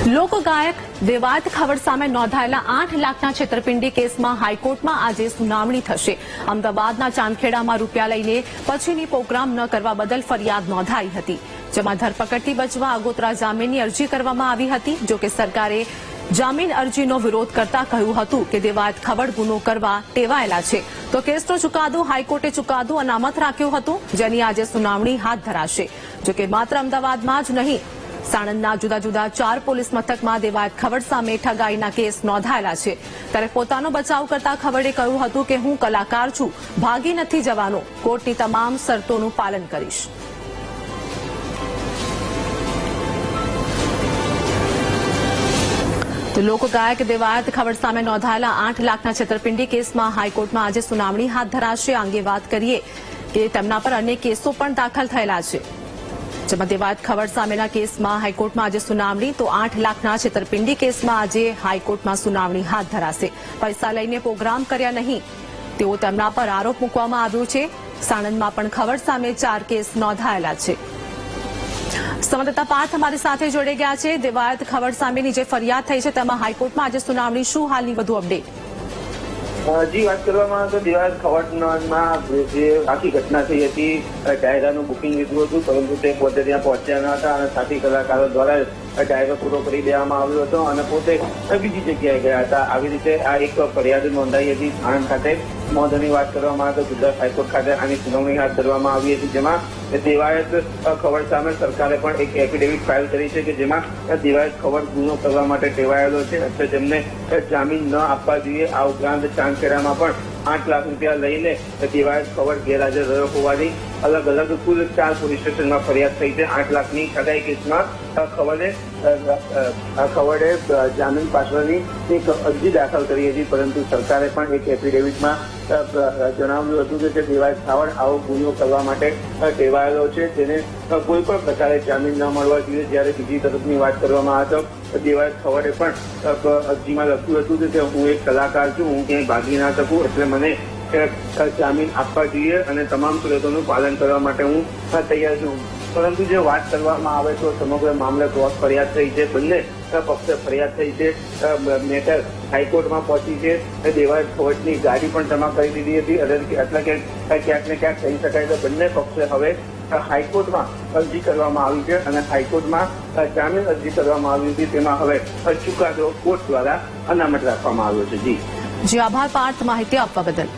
લોકગાયક દેવાયત ખવડ સામે નોંધાયેલા 8 લાખના છેતરપિંડી કેસમાં હાઈકોર્ટમાં આજે સુનાવણી થશે। અમદાવાદના ચાંદખેડામાં રૂપિયા લઈને પછીની પ્રોગ્રામ ન કરવા બદલ ફરિયાદ નોંધાઈ હતી, જેમાં ધરપકડથી બચવા આગોતરા જામીનની અરજી કરવામાં આવી હતી। જો કે સરકારે જામીન અરજીનો વિરોધ કરતા કહ્યું હતું કે દેવાયત ખવડ ગુનો કરવા ટેવાયેલા છે, તો કેસનો ચુકાદો હાઈકોર્ટે ચુકાદો અનામત રાખ્યો હતો, જેની આજે સુનાવણી હાથ ધરાશે। જો કે માત્ર અમદાવાદમાં જ નહીં, સાણંદના જુદા જુદા 4 પોલીસ મથકમાં દેવાયત ખવડ સામે ઠગાઈના કેસ નોંધાયેલા છે। ત્યારે પોતાનો બચાવ કરતા ખવડે કહ્યું હતું કે હું કલાકાર છું, ભાગી નથી જવાનો, કોર્ટની તમામ શરતોનું પાલન કરીશ। તો લોકગાયક દેવાયત ખવડ સામે નોંધાયેલા 8 લાખના છેતરપિંડી કેસમાં હાઈકોર્ટમાં આજે સુનાવણી હાથ ધરાશે। આ અંગે વાત કરીએ કે તેમના પર અનેક કેસો પણ દાખલ થયેલા છે, જેમાં દેવાયત ખવડ સામેના કેસમાં હાઈકોર્ટમાં આજે સુનાવણી, તો 8 લાખના છેતરપિંડી કેસમાં આજે હાઈકોર્ટમાં સુનાવણી હાથ ધરાશે। પૈસા લઈને પ્રોગ્રામ કર્યા નહીં તેવો તેમના પર આરોપ મૂકવામાં આવ્યો છે। સાણંદમાં પણ ખવડ સામે 4 કેસ નોંધાયેલા છે। સંવાદદાતા પાર્થ અમારી સાથે જોડાઈ ગયા છે। દેવાયત ખવડ સામેની જે ફરિયાદ થઈ છે તેમાં હાઈકોર્ટમાં આજે સુનાવણી, શું હાલની વધુ અપડેટ? જી, વાત કરવામાં આવે તો દેવાયત ખવડમાં જે આખી ઘટના થઈ હતી, ડાયરાનું બુકિંગ લીધું હતું, પરંતુ તે પોતે ત્યાં પહોંચ્યા ન હતા અને સાથી કલાકારો દ્વારા ડાયરો પૂરો કરી દેવામાં આવ્યો હતો અને પોતે બીજી જગ્યાએ ગયા હતા। આવી રીતે આ એક ફરિયાદ નોંધાઈ હતી સાણંદ ખાતે। નોંધની વાત કરવામાં આવે તો ગુજરાત હાઈકોર્ટ ખાતે આની સુનાવણી હાથ ધરવામાં આવી હતી, જેમાં દેવાયત ખવડ સામે સરકારે પણ એક એફિડેવિટ ફાઇલ કરી છે કે જેમાં દેવાયત ખવડ ગુનો કરવા માટે ટેવાયેલો છે, એટલે તેમને જામીન ન આપવા જોઈએ। આ ઉપરાંત ચાંદખેડામાં પણ 8 લાખ રૂપિયા લઈને દેવાયત ખવડ ગેરહાજર રહ્યો હોવાની અલગ અલગ કુલ 4 પોલીસ સ્ટેશનમાં ફરિયાદ થઈ છે। 8 લાખની ઠગાઈ કેસમાં ખવડે જામીન પાછળની એક અરજી દાખલ કરી હતી, પરંતુ સરકારે પણ એક એફિડેવિટમાં જણાવ્યું હતું કે દેવાયત ખવડ આવો ગુનો કરવા માટે ટેવાયેલો છે, તેને કોઈ પણ પ્રકારે જામીન ન મળવા જોઈએ। જ્યારે બીજી તરફની વાત કરવામાં આવે તો દેવાયત ખવડે પણ અરજીમાં લખ્યું હતું કે હું એક કલાકાર છું, હું ક્યાંય ભાગી ના શકું, એટલે મને જામીન આપવા જોઈએ અને તમામ શરતોનું પાલન કરવા માટે હું તૈયાર છું। પરંતુ જે વાત કરવામાં આવે તો સમગ્ર મામલે ક્રોસ ફરિયાદ થઈ છે, બંને પક્ષે ફરિયાદ થઈ છે, મેટર હાઈકોર્ટમાં પહોંચી છે। દેવાયત ખવડની ગાડી પણ જમા કરી દીધી હતી, એટલે કે ક્યાંક ને ક્યાંક કહી શકાય તો બંને પક્ષે હવે હાઈકોર્ટમાં અરજી કરવામાં આવી છે અને હાઈકોર્ટમાં જામીન અરજી કરવામાં આવી હતી, તેમાં હવે ચુકાદો કોર્ટ દ્વારા અનામત રાખવામાં આવ્યો છે। જી, આભાર પાર્થ, માહિતી આપવા બદલ।